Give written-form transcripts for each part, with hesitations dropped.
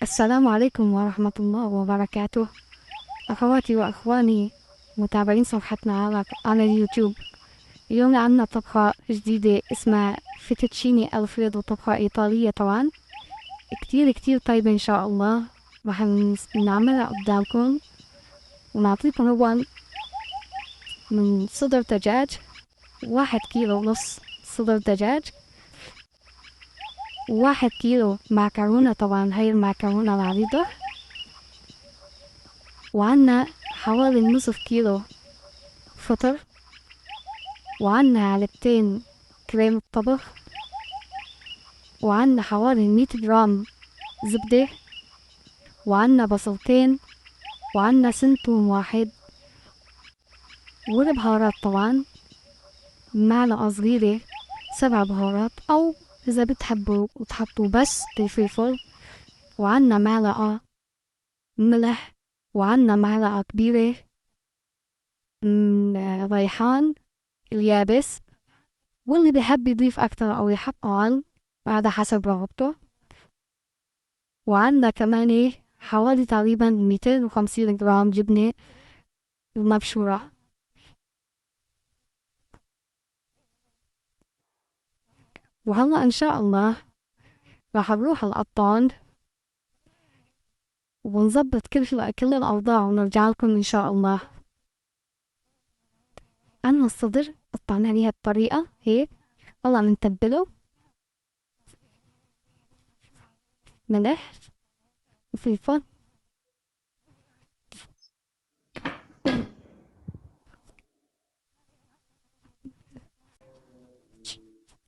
السلام عليكم ورحمة الله وبركاته. أخواتي وأخواني متابعين صفحتنا على اليوتيوب. اليوم عنا طبخة جديدة اسمها فيتوتشيني ألفريدو، طبخة إيطالية طبعا، كتير كتير طيبة إن شاء الله. راح نعملها قدامكم ونعطيكم هو من صدر دجاج، 1.5 كيلو صدر دجاج، 1 كيلو معكرونة، طبعا هاي المعكرونة العريضة، وعنا حوالي نصف كيلو فطر، وعنا علبتين كريمة طبخ، وعنا حوالي 100 جرام زبدة، وعنا بصلتين، وعنا سن توم واحد، والبهارات طبعا معلقة صغيرة 7 بهارات، أو إذا بتحبوا وتحطوا بس الفلفل، وعنا معلقة ملح، وعنا معلقة كبيرة من ريحان اليابس، واللي بيحب يضيف أكتر أو يحط أقل هذا حسب رغبته. وعندنا كمان حوالي تقريبا 250 جرام جبنة مبشورة. وهلا إن شاء الله راح نروح القطان ونظبط كل الأوضاع ونرجع لكم إن شاء الله. عنا الصدر قطعناه بهي الطريقة هيك. هلا بنتبله ملح وفلفل،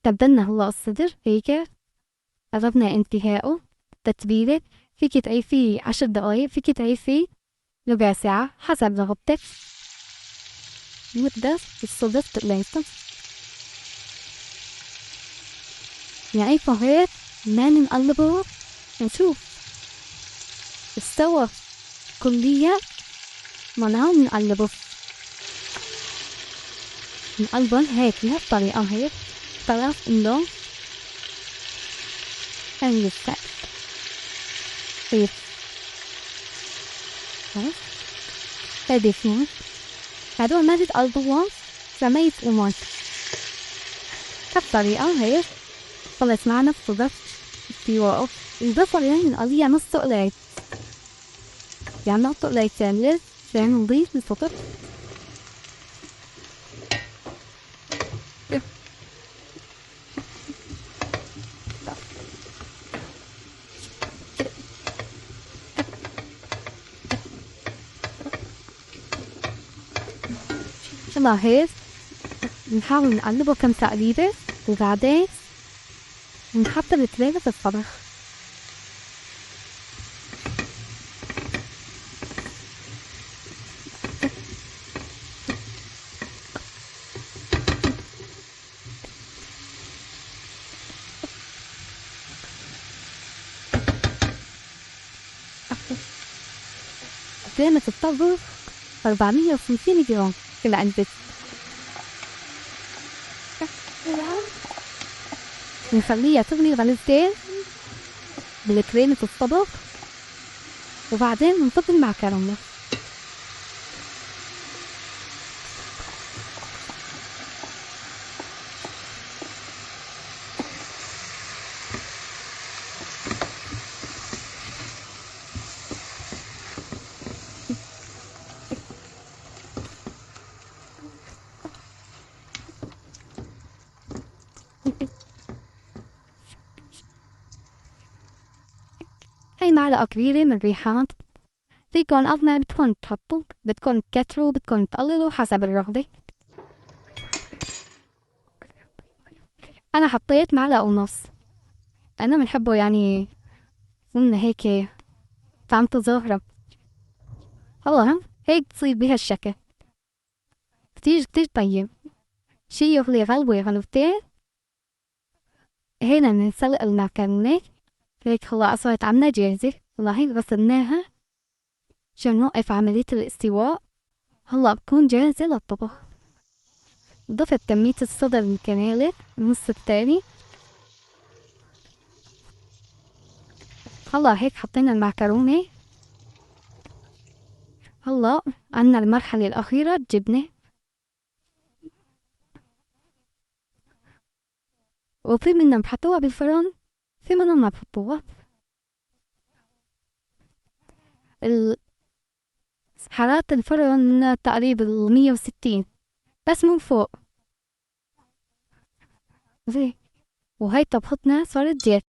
تبلنا هلا الصدر هيك، قربنا انتهائه تتبيلة. فيك تعيفيه 10 دقايق، فيك تعيفيه ربع ساعة حسب رغبتك. نبدأ الصدر تقليته، نعيفه هيك ما نقلبه، نشوف استوى كليا، منها نقلبه، نقلبه هيك بهالطريقة هيك طرف انه هنلفه هيك. خلاص هادي فيهم هادول ما تتقلبوهم فما يتقومون بهالطريقة هيك. خلص معنا الصدر في وقف البصل، يعني نقضيها نص قليل، يعني نقطة قليل كاملة عشان نضيف الصدر. شبه هيك نحاول نقلبه كم تقليبة، وبعدين نحط الكريمة في الطبخ. كريمة الطبخ 450 جرام في علبة. نخليها تغلي غليتين بالكريمة الطبخ، وبعدين نصب المعكرونة. هاي معلقة كبيرة من الريحان، فيكن أظن بدكن تحطوا، بدكن تكتروا، بدكن تقللوا حسب الرغبة. أنا حطيت معلقة ونص، أنا بنحبه يعني قلنا هيك طعمته ظاهرة. والله هيك تصير بهالشكل كتير كتير طيب. شي يغلي غلوة غلوتين، هنا بنسلق المعكرونة هيك خلاص صارت عنا جاهزة. هلا هيك غسلناها عشان نوقف عملية الاستواء، هلا بكون جاهزة للطبخ. ضفت كمية الصدر الكمالة النص التاني، هلا هيك حطينا المعكرونة. هلا عنا المرحلة الأخيرة الجبنة، وفي منا بحطوها بالفرن، في منا ما بحطوها. حرارة الفرن تقريبا 160 بس من فوق. زي وهي طبختنا صارت جاهزة.